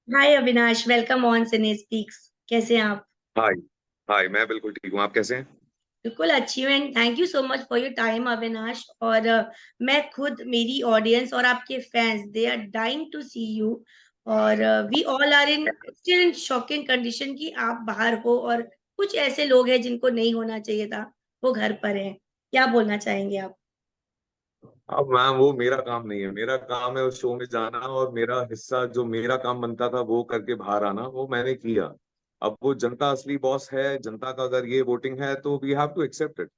Hi Avinash, welcome on cine speaks. कैसे हैं आप? हाय। हाय, मैं बिल्कुल ठीक हूँ। आप कैसे हैं? बिल्कुल अच्छी हूँ and thank you so much for your time Avinash. और मैं खुद, मेरी ऑडियंस और आपके fans, they are dying to see you. और we all are in still in shocking condition कि आप बाहर हो और कुछ ऐसे लोग हैं जिनको नहीं होना चाहिए था, वो घर पर हैं। क्या बोलना चाहेंगे आप? अब मैम, वो मेरा काम नहीं है। मेरा काम है उस शो में जाना, और मेरा हिस्सा जो मेरा काम बनता था वो करके बाहर आना, वो मैंने किया। अब वो जनता असली बॉस है। जनता का अगर ये वोटिंग है तो we have to accept it.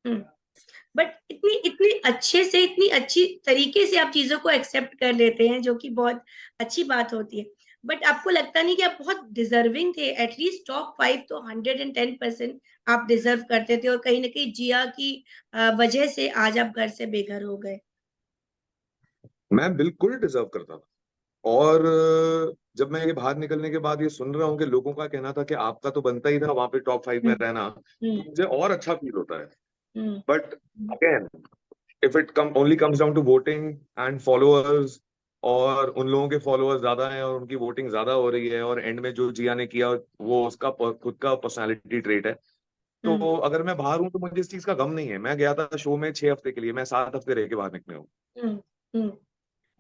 Hmm. But इतनी इतनी अच्छे से, इतनी अच्छी तरीके से आप चीजों को एक्सेप्ट कर लेते हैं, जो कि बहुत अच्छी बात होती है। बट आपको लगता नहीं कि आप बहुत डिजर्विंग थे? एटलीस्ट टॉप 5 तो 110% आप डिजर्व करते थे, और कहीं ना कहीं जिया की वजह से आज आप घर से बेघर हो गए। मैं बिल्कुल डिजर्व करता था। और जब मैं ये बाहर निकलने के बाद ये सुन रहा हूँ कि लोगों का कहना था कि आपका तो बनता ही था वहां पे टॉप 5 में हम्म। रहना, हम्म। तो मुझे और अच्छा फील होता है। Hmm. But again, if it come only comes down to voting and followers, और उन लोगों के फॉलोअर्स ज्यादा हैं और उनकी वोटिंग ज्यादा हो रही है, और एंड में जो जिया ने किया वो उसका खुद का पर्सनालिटी ट्रेट है। तो हम्म। अगर मैं बाहर हूं तो मुझे इस चीज का गम नहीं है। मैं गया था शो में 6 हफ्ते के लिए, मैं 7 हफ्ते रह के बाहर निकले हूँ। हम्म। हम्म।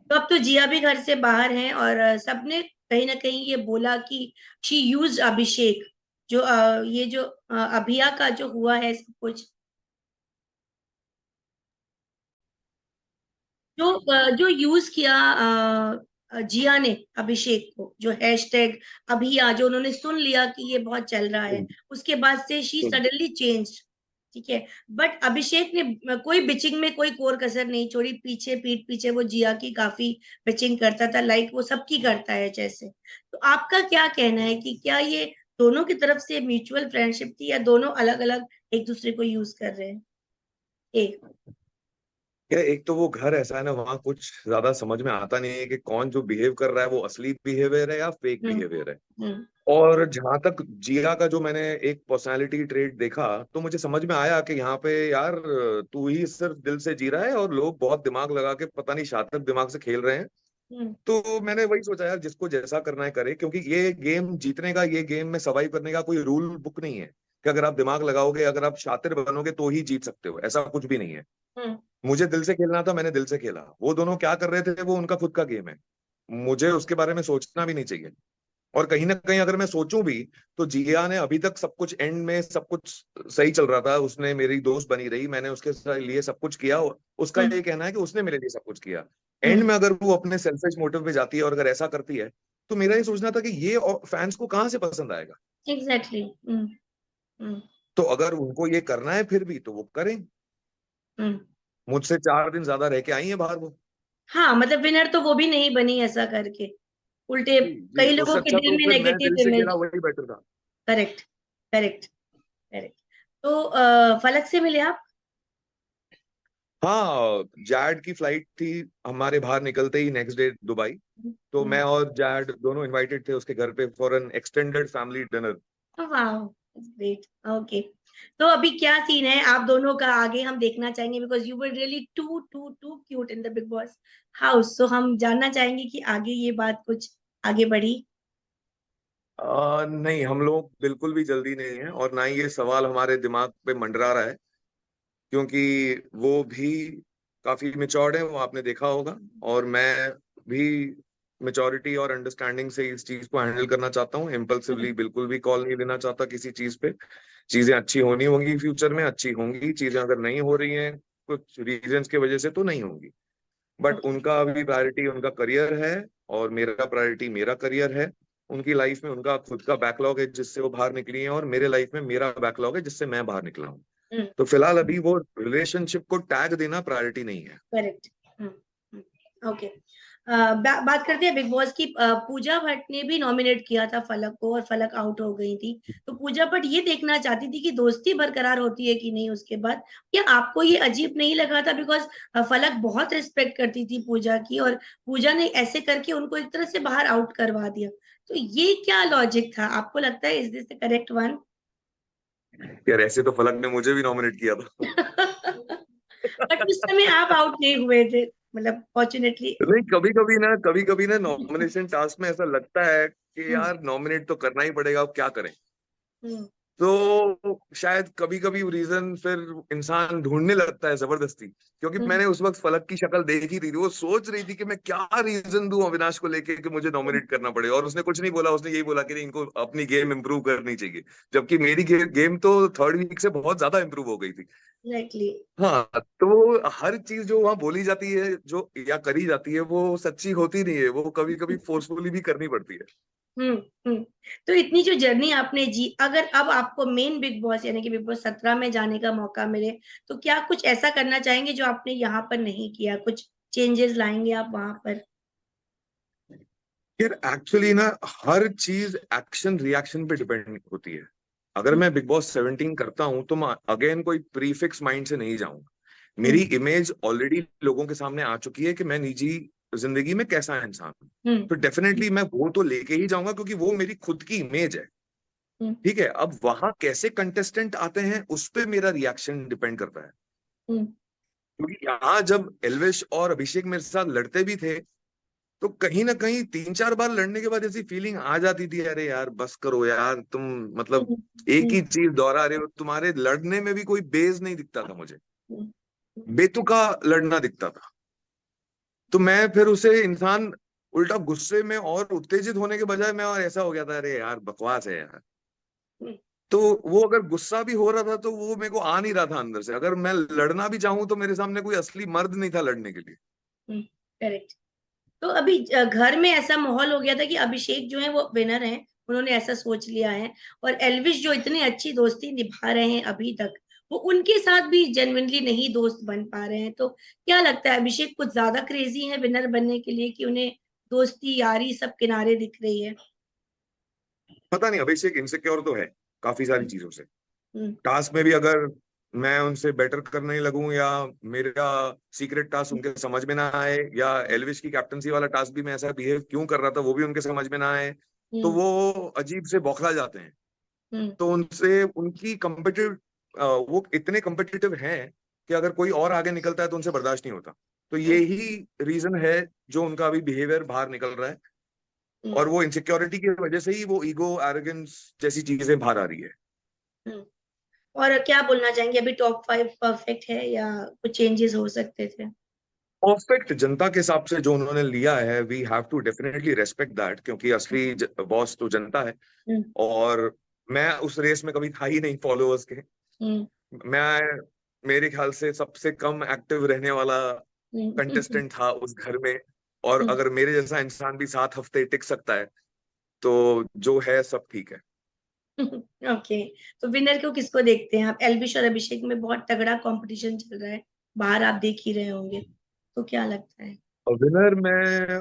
तो अब तो जिया भी घर से बाहर हैं, और सबने कहीं ना कहीं ये बोला कि शी यूज अभिषेक, जो ये जो अभिया का जो हुआ है सब कुछ, जो यूज किया जिया ने अभिषेक को, जो हैशटैग अभिया, जो उन्होंने सुन लिया कि ये बहुत चल रहा है, हम्म, उसके बाद से शी हम्म, सडनली चेंज। ठीक है। बट अभिषेक ने कोई बिचिंग में कोई कोर कसर नहीं छोड़ी, पीछे पीठ पीछे वो जिया की काफी बिचिंग करता था, लाइक वो सबकी करता है जैसे। तो आपका क्या कहना है कि क्या ये दोनों की तरफ से म्यूचुअल फ्रेंडशिप थी, या दोनों अलग अलग एक दूसरे को यूज कर रहे हैं? एक। क्या, एक तो वो घर ऐसा है ना, वहाँ कुछ ज्यादा समझ में आता नहीं है कि कौन जो बिहेव कर रहा है वो असली बिहेवियर है या फेक हम्म। बिहेवियर है। हम्म। और जहां तक जिया का जो मैंने एक पर्सनालिटी ट्रेट देखा, तो मुझे समझ में आया कि यहाँ पे यार तू ही सिर्फ दिल से जी रहा है, और लोग बहुत दिमाग लगा के पता नहीं शातिर दिमाग से खेल रहे हैं। हम्म। तो मैंने वही सोचा यार, जिसको जैसा करना है करे, क्योंकि ये गेम जीतने का, ये गेम में सर्वाइव करने का कोई रूल बुक नहीं है कि अगर आप दिमाग लगाओगे, अगर आप शातिर बनोगे तो ही जीत सकते हो। ऐसा कुछ भी नहीं है। हम्म। मुझे दिल से खेलना था, मैंने दिल से खेला। वो दोनों क्या कर रहे थे वो उनका खुद का गेम है। मुझे उसके बारे में सोचना भी नहीं चाहिए। और कहीं ना कहीं अगर मैं सोचूं भी, तो जिया ने अभी तक सब कुछ, एंड में सब कुछ सही चल रहा था। उसने मेरी दोस्त बनी रही, मैंने उसके लिए सब कुछ किया। उसका हम्म। ये कहना है कि उसने मेरे लिए सब कुछ किया। एंड हम्म। में अगर वो अपने सेल्फिश मोटिव पे जाती है और अगर ऐसा करती है, तो मेरा ये सोचना था कि ये फैंस को कहाँ से पसंद आएगा। एग्जैक्टली। हम्म। हम्म। तो अगर उनको ये करना है फिर भी, तो वो करें। हम्म। मुझसे 4 दिन ज्यादा रह के आई है बाहर वो। हाँ, मतलब विनर तो वो भी नहीं बनी ऐसा करके, उल्टे जी जी, कई उससे लोगों के अच्छा दिल तो में फिर मैं दिल नेगेटिव से खेला इमेज। वही बेटर था। करेक्ट। करेक्ट। करेक्ट। तो फलक से मिले आप? हाँ, जैड की फ्लाइट थी हमारे बाहर निकलते ही नेक्स्ट डे दुबई। तो मैं और जैड दोनों इनवाइटेड थे उसके घर पे for an extended family dinner. वाह, ग्रेट। ओके। तो अभी क्या सीन है आप दोनों का? आगे हम देखना चाहेंगे, because you were really too too too cute in the Bigg Boss house. तो हम जानना चाहेंगे कि आगे ये बात कुछ आगे बढ़ी। नहीं, हम लोग बिल्कुल भी जल्दी नहीं है, और ना ही ये सवाल हमारे दिमाग पे मंडरा रहा है। क्योंकि वो भी काफी मेच्योर्ड है, वो आपने देखा होगा। और मैं भी मेच्योरिटी और अंडरस्टैंडिंग से इस चीज को हैंडल करना चाहता हूँ। इम्पल्सिवली बिल्कुल भी कॉल नहीं लेना चाहता किसी चीज पे। चीजें अच्छी होनी होंगी, फ्यूचर में अच्छी होंगी। चीजें अगर नहीं हो रही हैं कुछ रीजंस की वजह से, तो नहीं होंगी। But okay. उनका अभी प्रायोरिटी उनका करियर है, और मेरा प्रायोरिटी मेरा करियर है। उनकी लाइफ में उनका खुद का बैकलॉग है जिससे वो बाहर निकली है, और मेरे लाइफ में मेरा बैकलॉग है जिससे मैं बाहर निकला हूँ। तो फिलहाल अभी वो रिलेशनशिप को टैग देना प्रायोरिटी नहीं है। करेक्ट। ओके। बात करते हैं बिग बॉस की। पूजा भट्ट ने भी नॉमिनेट किया था फलक को, और फलक आउट हो गई थी। तो पूजा भट्ट ये देखना चाहती थी कि दोस्ती बरकरार होती है कि नहीं उसके बाद। क्या आपको ये अजीब नहीं लगा था? बिकॉज फलक बहुत रिस्पेक्ट करती थी पूजा की, और पूजा ने ऐसे करके उनको एक तरह से बाहर आउट करवा दिया। तो ये क्या लॉजिक था? आपको लगता है is this the correct one? यार, ऐसे तो फलक ने मुझे भी नॉमिनेट किया था। बट उस समय आप आउट नहीं हुए थे। मतलब फॉर्चुनेटली। नहीं, कभी कभी ना नॉमिनेशन टास्क में ऐसा लगता है कि यार नॉमिनेट तो करना ही पड़ेगा, अब क्या करें। तो शायद कभी कभी रीजन फिर इंसान ढूंढने लगता है जबरदस्ती, क्योंकि मैंने उस वक्त फलक की शक्ल देख ही रही थी, वो सोच रही थी कि मैं क्या रीजन दूं अविनाश को लेके कि मुझे नॉमिनेट करना पड़े, और उसने कुछ नहीं बोला, उसने यही बोला कि नहीं, इनको अपनी गेम इंप्रूव करनी चाहिए, जबकि मेरी गेम तो थर्ड वीक से बहुत ज्यादा इंप्रूव हो गई थी। एग्जैक्टली। हाँ, तो हर चीज जो वहां बोली जाती है जो या करी जाती है वो सच्ची होती नहीं है, वो कभी कभी फोर्सफुली भी करनी पड़ती है। हम्म। हम्म। तो इतनी जो जर्नी आपने जी, अगर अब आपको मेन बिग बॉस यानी कि बिग बॉस 17 में जाने का मौका मिले, तो क्या कुछ ऐसा करना चाहेंगे जो आपने यहाँ पर नहीं किया? कुछ चेंजेस लाएंगे आप वहां पर? यार एक्चुअली ना, हर चीज एक्शन रिएक्शन पे डिपेंड होती है। अगर मैं बिग बॉस 17 करता हूं तो मैं अगेन कोई प्रीफिक्स माइंड से नहीं जाऊंगा। मेरी हम्म। इमेज ऑलरेडी लोगों के सामने आ चुकी है कि मैं निजी जिंदगी में कैसा इंसान हूं। हम्म। तो डेफिनेटली मैं वो तो लेके ही जाऊंगा, क्योंकि वो मेरी खुद की इमेज है। हम्म। ठीक है, अब वहां कैसे कंटेस्टेंट आते हैं उस पे मेरा रिएक्शन डिपेंड करता है। हम्म। क्योंकि यहाँ जब एल्विश और अभिषेक मेरे साथ लड़ते भी थे, तो कहीं ना कहीं 3 4 बार लड़ने के बाद ऐसी फीलिंग आ जाती थी, अरे यार बस करो यार तुम, मतलब हम्म। एक हम्म। ही चीज दोहरा रहे हो, तुम्हारे लड़ने में भी कोई बेस नहीं दिखता था मुझे, हम्म। बेतुका लड़ना दिखता था। तो मैं फिर उसे इंसान उल्टा गुस्से में और उत्तेजित होने के बजाय मैं और ऐसा हो गया था, अरे यार बकवास है यार। हम्म। तो वो अगर गुस्सा भी हो रहा था तो वो मेरे को आ नहीं रहा था अंदर से, अगर मैं लड़ना भी चाहूं तो मेरे सामने कोई असली मर्द नहीं था लड़ने के लिए। करेक्ट। तो अभी घर में ऐसा माहौल हो गया था कि अभिषेक जो है वो विनर हैं, उन्होंने ऐसा सोच लिया है। और एल्विश जो इतनी अच्छी दोस्ती निभा रहे हैं अभी तक, वो उनके साथ भी जेन्युइनली नहीं दोस्त बन पा रहे हैं। तो क्या लगता है, अभिषेक कुछ ज्यादा क्रेजी है विनर बनने के लिए, कि उन्हें दोस्ती यारी सब किनारे दिख रही है? पता नहीं, अभिषेक इनसिक्योर तो है काफी सारी हम्म। चीजों से। हम्म। टास्क में भी अगर मैं उनसे बेटर करने लगूं, या मेरा सीक्रेट टास्क उनके समझ में ना आए, या एलविश की कैप्टनसी वाला टास्क भी मैं ऐसा बिहेव क्यों कर रहा था वो भी उनके समझ में ना आए, तो हम्म। वो अजीब से बौखला जाते हैं। हम्म। तो उनसे उनकी कम्पिटिटिव, वो इतने कम्पिटिटिव हैं कि अगर कोई और आगे निकलता है तो उनसे बर्दाश्त नहीं होता। तो हम्म। यही रीजन है जो उनका अभी बिहेवियर बाहर निकल रहा है, हम्म। और वो इनसिक्योरिटी की वजह से ही वो ईगो एरोगेंस जैसी चीजें बाहर आ रही है। हम्म। और क्या बोलना चाहेंगे, अभी टॉप 5 परफेक्ट है या कुछ चेंजेस हो सकते थे? परफेक्ट जनता के हिसाब से जो उन्होंने लिया है, we have to definitely respect that, क्योंकि असली बॉस तो जनता है। हम्म। और मैं उस रेस में कभी था ही नहीं फॉलोअर्स के। हम्म। मैं मेरे ख्याल से सबसे कम एक्टिव रहने वाला हम्म। कंटेस्टेंट था उस घर में। और हम्म। अगर मेरे जैसा इंसान भी 7 हफ्ते टिक सकता है तो जो है सब ठीक है। ओके। तो विनर को किसको देखते हैं आप? एल्विश और अभिषेक में बहुत तगड़ा कंपटीशन चल रहा है, बाहर आप देख ही रहे होंगे, तो क्या लगता है? विनर मैं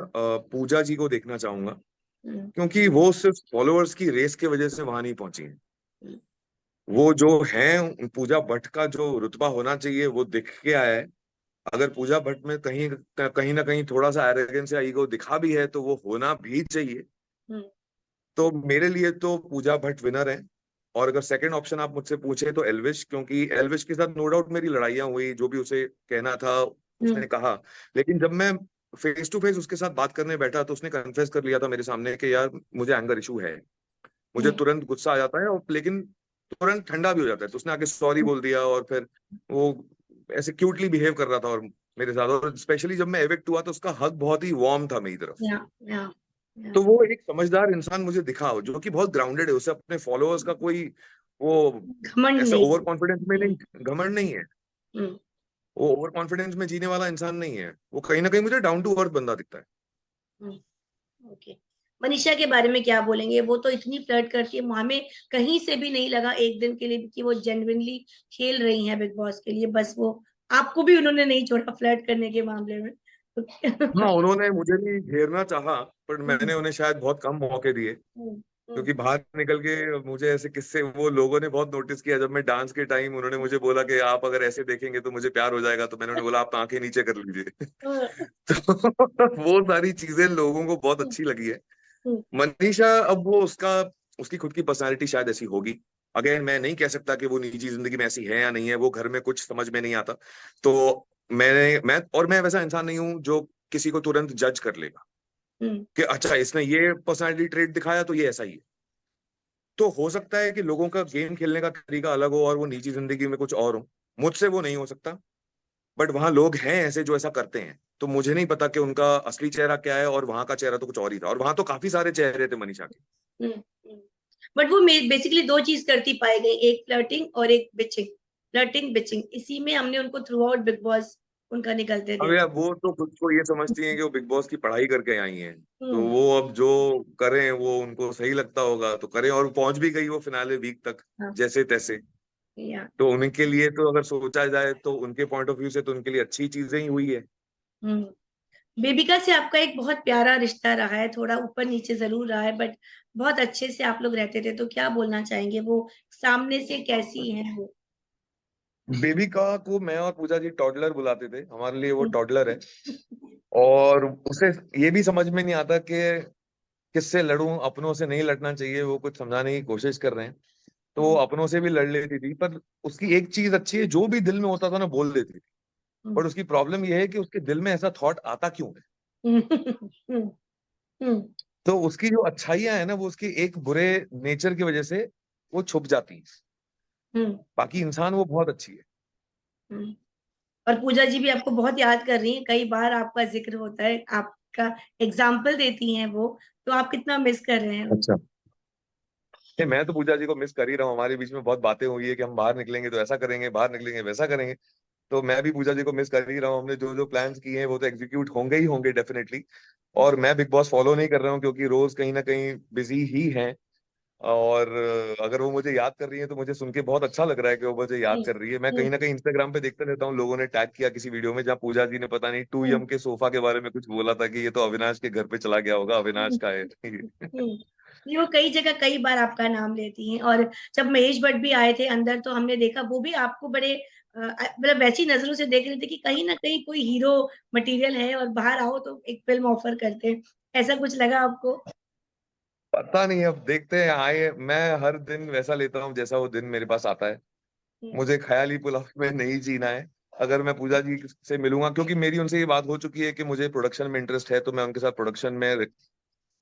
पूजा जी को देखना चाहूंगा, हम्म। क्योंकि वो सिर्फ फॉलोअर्स की रेस की वजह से वहां नहीं पहुंची है। हम्म। वो जो है, पूजा भट्ट का जो रुतबा होना चाहिए वो दिख के आया है। अगर पूजा भट्ट में कहीं कहीं ना कहीं थोड़ा सा एरोगेंस या ईगो दिखा भी है तो वो होना भी चाहिए। हम्म। तो मेरे लिए तो पूजा भट्ट विनर है। और अगर सेकंड ऑप्शन आप मुझसे पूछे तो एल्विश, क्योंकि एल्विश के साथ नो डाउट मेरी लड़ाइयाँ हुई, जो भी उसे कहना था हम्म। उसने कहा। लेकिन जब मैं फेस टू फेस उसके साथ बात करने बैठा तो उसने कन्फेस कर लिया था मेरे सामने कि यार मुझे एंगर इशू है, मुझे हम्म। तुरंत गुस्सा आ जाता है, और लेकिन तुरंत ठंडा भी हो जाता है। तो उसने आके सॉरी बोल दिया, और फिर वो ऐसे क्यूटली बिहेव कर रहा था और मेरे साथ, और स्पेशली जब मैं एविक्ट हुआ तो उसका हक बहुत ही वार्म था मेरी तरफ। या या या तो वो एक समझदार इंसान मुझे दिखा, जो कि बहुत ग्राउंडेड है, उसे अपने फॉलोअर्स का कोई वो घमंड ऐसे नहीं। ओवर कॉन्फिडेंस में हम्म। नहीं, घमंड नहीं है। हम्म। वो ओवर कॉन्फिडेंस में जीने वाला इंसान नहीं है, वो कहीं ना कहीं मुझे डाउन टू अर्थ बंदा दिखता है। ओके। मनीषा के बारे में क्या बोलेंगे? वो तो इतनी फ्लर्ट करती है, हमें कहीं से भी नहीं लगा एक दिन के लिए भी कि वो जेन्युइनली खेल रही हैं बिग बॉस के लिए। बस वो, आपको भी उन्होंने नहीं छोड़ा फ्लर्ट करने के मामले में। हाँ, उन्होंने मुझे भी घेरना चाहा, पर हम्म। मैंने उन्हें शायद बहुत कम मौके दिए। हम्म। क्योंकि बाहर निकल के मुझे ऐसे किस्से वो लोगों ने बहुत नोटिस किया, जब मैं डांस के टाइम उन्होंने मुझे बोला कि आप अगर ऐसे देखेंगे तो मुझे प्यार हो जाएगा, तो मैंने उन्हें बोला आप आंखें नीचे कर लीजिए। तो वो सारी चीजें लोगों को बहुत अच्छी लगी है। मनीषा, अब वो उसका उसकी खुद की पर्सनालिटी शायद ऐसी होगी। अगेन मैं नहीं कह सकता कि वो निजी जिंदगी में ऐसी है या नहीं है, वो घर में कुछ समझ में नहीं आता। तो मैं वैसा इंसान नहीं हूं जो किसी को तुरंत जज कर लेगा हम्म कि अच्छा इसने ये पर्सनालिटी ट्रेट दिखाया तो ये ऐसा ही है। तो हो सकता है कि लोगों का गेम खेलने का तरीका अलग हो और वो निजी जिंदगी में कुछ और हो, मुझसे वो नहीं हो सकता। बट वहां लोग हैं ऐसे जो ऐसा करते हैं, तो मुझे नहीं पता कि उनका असली चेहरा क्या है, और वहां का चेहरा तो कुछ और ही था, और वहां तो काफी सारे चेहरे थे मनीषा के। हम्म बट वो बेसिकली दो चीज करती पाई गई, एक फ्लर्टिंग और एक बिचिंग। फ्लर्टिंग बिचिंग, इसी में हमने उनको थ्रू आउट बिग बॉस उनका निकलते अब यार देखा। वो तो खुद को ये समझती हैं कि वो बिग बॉस की पढ़ाई करके आई हैं, तो हम्म वो अब जो करें वो उनको सही लगता होगा तो करें, और पहुंच भी गई वो फिनाले वीक तक हाँ जैसे तैसे। या तो उनके लिए तो अगर सोचा जाए तो उनके पॉइंट ऑफ व्यू से तो उनके लिए अच्छी चीजें ही हुई है। हम्म बेबिका से आपका एक बहुत प्यारा रिश्ता रहा है, थोड़ा ऊपर नीचे जरूर रहा है, बट बहुत अच्छे से आप लोग रहते थे। तो क्या बोलना चाहेंगे, वो सामने से कैसी है वो? बेबिका को मैं और पूजा जी टॉडलर बुलाते थे, हमारे लिए वो हम्म टॉडलर है। और उसे ये भी समझ में नहीं आता कि किससे लड़ूं, अपनों से नहीं लड़ना चाहिए, वो कुछ समझाने की कोशिश कर रहे हैं। तो वो हम्म अपनों से भी लड़ लेती थी, पर उसकी एक चीज अच्छी है, जो भी दिल में होता था ना बोल देती थी। हम्म बट उसकी प्रॉब्लम ये है कि उसके दिल में ऐसा थॉट आता क्यों है। हम्म हम्म तो उसकी जो अच्छाइयां है ना, वो उसकी एक बुरे नेचर की वजह से वो छुप जाती है। हम्म बाकी इंसान वो बहुत अच्छी है। हम्म। और पूजा जी भी आपको बहुत याद कर रही हैं, कई बार आपका जिक्र होता है, आपका एग्जाम्पल देती हैं वो। तो आप कितना मिस कर रहे हैं अच्छा। उनको? मैं तो पूजा जी को मिस कर ही रहा हूँ, हमारे बीच में बहुत बातें हुई है कि हम बाहर निकलेंगे तो ऐसा करेंगे, बाहर निकलेंगे वैसा करेंगे। तो मैं भी पूजा जी को मिस कर ही रहा हूँ, हमने जो जो प्लान्स किए हैं वो तो एग्जीक्यूट होंगे ही होंगे डेफिनेटली। और मैं बिग बॉस फॉलो नहीं कर रहा हूँ क्योंकि रोज कहीं ना कहीं बिजी ही हैं। और अगर वो मुझे याद कर रही है तो मुझे सुन के बहुत अच्छा लग रहा है कि वो मुझे याद हम्म कर रही है। मैं कहीं हम्म ना कहीं इंस्टाग्राम पे देखता रहता हूँ, लोगों ने टैग किया किसी वीडियो में जहाँ पूजा जी ने पता नहीं 2 यम के सोफा के बारे में कुछ बोला था कि ये तो अविनाश के घर पे चला गया होगा, अविनाश हम्म का है। हम्म। नहीं, वो कई जगह कई बार आपका नाम लेती हैं। और जब महेश भट्ट भी आए थे अंदर, तो हमने देखा वो भी आपको बड़े मतलब वैसी नजरों से देख रहे थे कि कहीं ना कहीं कोई हीरो मटेरियल है, और बाहर आओ तो एक फिल्म ऑफर करते हैं। ऐसा कुछ लगा आपको? पता नहीं, अब देखते हैं। आए, मैं हर दिन वैसा लेता हूँ जैसा वो दिन मेरे पास आता है। हम्म मुझे ख्याली पुलाव में नहीं जीना है। अगर मैं पूजा जी से मिलूंगा, क्योंकि मेरी उनसे ये बात हो चुकी है कि मुझे प्रोडक्शन में इंटरेस्ट है, तो मैं उनके साथ प्रोडक्शन में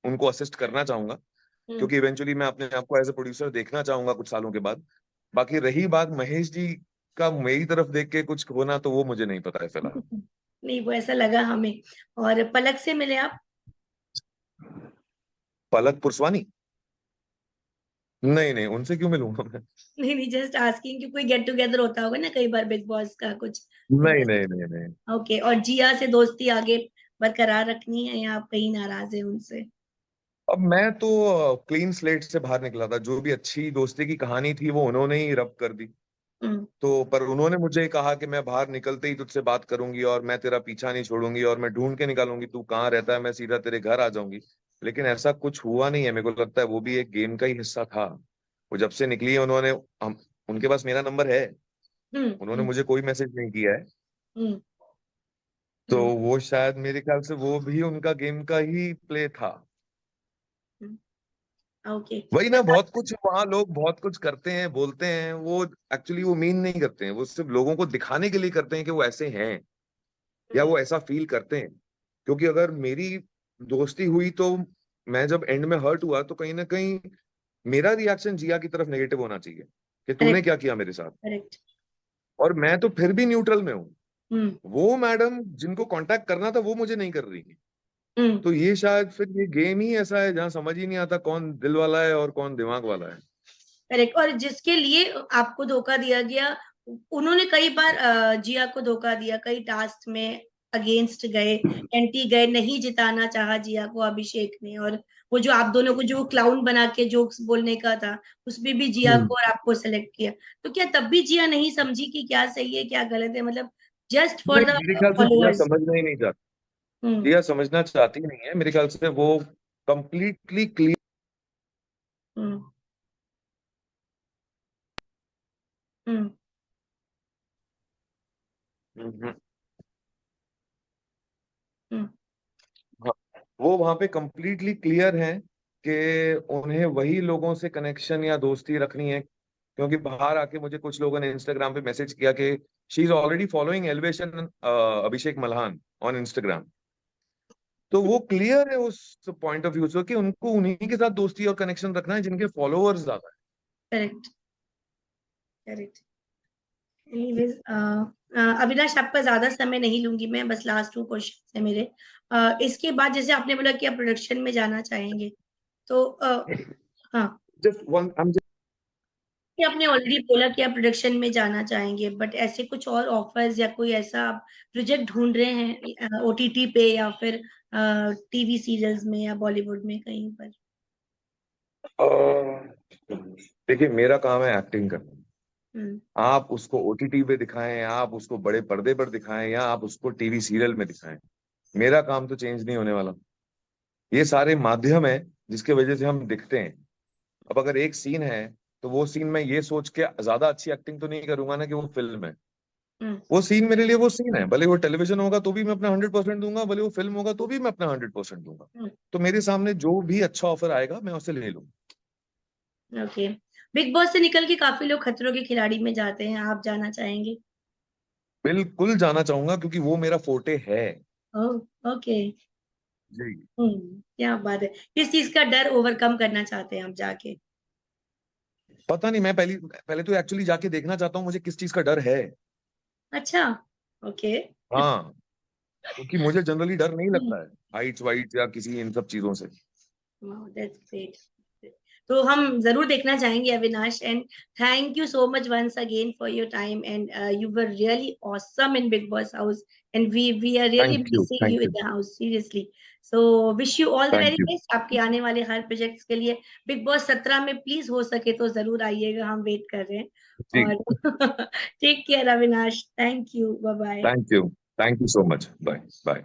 उनको असिस्ट करना चाहूंगा। हम्म क्योंकि इवेंचुअली मैं अपने आप को एज ए प्रोड्यूसर देखना चाहूंगा कुछ सालों के बाद। बाकी रही बात महेश जी का मेरी तरफ देख के कुछ होना, तो वो मुझे नहीं पता है फिलहाल। नहीं, वो ऐसा लगा हमें। और पलक से मिले आप? पलक पुरस्वानी? नहीं नहीं, उनसे क्यों मिलूंगा मैं। नहीं नहीं, जस्ट आस्किंग कि कोई गेट टुगेदर होता होगा ना कई बार बिग बॉस का कुछ। नहीं नहीं नहीं नहीं। ओके, और जिया से दोस्ती आगे बरकरार रखनी है, या आप कहीं नाराज है उनसे? अब मैं तो क्लीन स्लेट से बाहर निकला था, जो भी अच्छी दोस्ती की कहानी थी वो उन्होंने ही रब कर दी। हम्म तो पर उन्होंने मुझे कहा कि मैं बाहर निकलते ही तुझसे बात करूंगी और मैं तेरा पीछा नहीं छोड़ूंगी और मैं ढूंढ के निकालूंगी तू कहाँ रहता है, मैं सीधा तेरे घर आ जाऊंगी। लेकिन ऐसा कुछ हुआ नहीं है, मेरे को लगता है वो भी एक गेम का ही हिस्सा था। वो जब से निकली है उन्होंने, हम, उनके पास मेरा नंबर है, हम्म उन्होंने हम्म मुझे कोई मैसेज नहीं किया है। हम्म तो हम्म वो शायद मेरे ख्याल से वो भी उनका गेम का ही प्ले था। ओके। वही ना, बहुत कुछ वहां लोग बहुत कुछ करते हैं बोलते हैं, वो एक्चुअली वो मीन नहीं करते हैं, वो सिर्फ लोगों को दिखाने के लिए करते हैं कि वो ऐसे हैं या वो ऐसा फील करते हैं। क्योंकि अगर मेरी दोस्ती हुई तो मैं जब एंड में हर्ट हुआ तो कहीं ना कहीं मेरा रिएक्शन जिया की तरफ नेगेटिव होना चाहिए कि तूने करेक्ट क्या किया मेरे साथ। करेक्ट। और मैं तो फिर भी न्यूट्रल में हूँ। हम्म वो मैडम जिनको कांटेक्ट करना था वो मुझे नहीं कर रही है। हम्म तो ये शायद फिर ये गेम ही ऐसा है जहां समझ ही नहीं आता कौन दिल वाला है और कौन दिमाग वाला है। करेक्ट। और जिसके लिए आपको धोखा दिया गया, उन्होंने कई बार जिया को धोखा दिया, कई टास्क में अगेंस्ट गए, एंटी गए, नहीं जिताना चाहा जिया को अभिषेक ने। और वो जो आप दोनों को जो क्लाउन बना के जोक्स बोलने का था, उसमें भी जिया हम्म। को और आपको सेलेक्ट किया। तो क्या तब भी जिया नहीं समझी कि क्या सही है क्या गलत है, मतलब जस्ट फॉर नहीं, द मेरे ख्याल से जिया फॉलोअर्स? समझना ही नहीं चाहती। हम्म जिया समझना चाहती नहीं है मेरे ख्याल से, वो कंप्लीटली क्लियर। हम्म हम्म हम्म वो वहां पे कंप्लीटली क्लियर है कि उन्हें वही लोगों से कनेक्शन या दोस्ती रखनी है क्योंकि बाहर आके मुझे कुछ लोगों ने इंस्टाग्राम पे मैसेज किया कि she is already following elevation Abhishek Malhan on Instagram. तो वो क्लियर है उस पॉइंट ऑफ व्यू से कि उनको उन्हीं के साथ दोस्ती और कनेक्शन रखना है जिनके फॉलोअर्स ज्यादा करेक्ट, करेक्ट। एनीवेज, अविनाश, आपका ज्यादा समय नहीं लूंगी मैं, बस लास्ट 2 क्वेश्चन है मेरे। इसके बाद जैसे आपने बोला कि आप प्रोडक्शन में जाना चाहेंगे, तो है। हाँ, जस्ट वन, आई एम कि आपने ऑलरेडी बोला कि आप प्रोडक्शन में जाना चाहेंगे, बट ऐसे कुछ और ऑफर्स या कोई ऐसा आप प्रोजेक्ट ढूंढ रहे हैं ओटीटी पे या फिर टीवी सीरियल्स में या बॉलीवुड में कहीं पर? देखिए मेरा काम है एक्टिंग करना। हम्म, आप उसको ओटीटी पे दिखाएं, आप उसको बड़े पर्दे पर दिखाएं, या आप उसको टीवी सीरियल में दिखाएं, मेरा काम तो चेंज नहीं होने वाला। ये सारे माध्यम है जिसके वजह से हम दिखते हैं। अब अगर एक सीन है तो वो सीन मैं ये सोच के ज्यादा अच्छी एक्टिंग तो नहीं करूंगा ना कि वो फिल्म है। हम्म, वो सीन मेरे लिए वो सीन है, भले वो टेलीविजन होगा तो भी मैं अपना 100% दूंगा, भले वो फिल्म होगा तो भी मैं अपना 100% दूंगा। हम्म, तो मेरे सामने जो भी अच्छा ऑफर आएगा मैं उसे ले लूंगा। ओके। बिग बॉस से निकल के काफी लोग खतरों के खिलाड़ी में जाते हैं, आप जाना चाहेंगे? बिल्कुल जाना चाहूंगा क्योंकि वो मेरा फोर्टे है। ओह, ओके। जी। क्या बात है। किस चीज का डर ओवरकम करना चाहते हैं आप जाके? पता नहीं, मैं पहली पहले तो एक्चुअली जाके देखना चाहता हूँ मुझे किस चीज का डर है। अच्छा, ओके। हाँ, क्योंकि मुझे जनरली डर नहीं लगता है हाइट्स वाइट्स या किसी इन सब चीजों से। That's great. तो हम जरूर देखना चाहेंगे Avinash, and thank you so much once again for your time, and you were really awesome in Bigg Boss house, and we are really thank you, missing you thank in you, the house seriously. So wish you all the thank very you. Best आपके आने वाले हर projects के लिए। Big boss 17 में please हो सके तो जरूर आइएगा, हम वेट कर रहे हैं। जी, और take care Avinash, thank you, bye bye. Thank you, thank you so much, bye bye.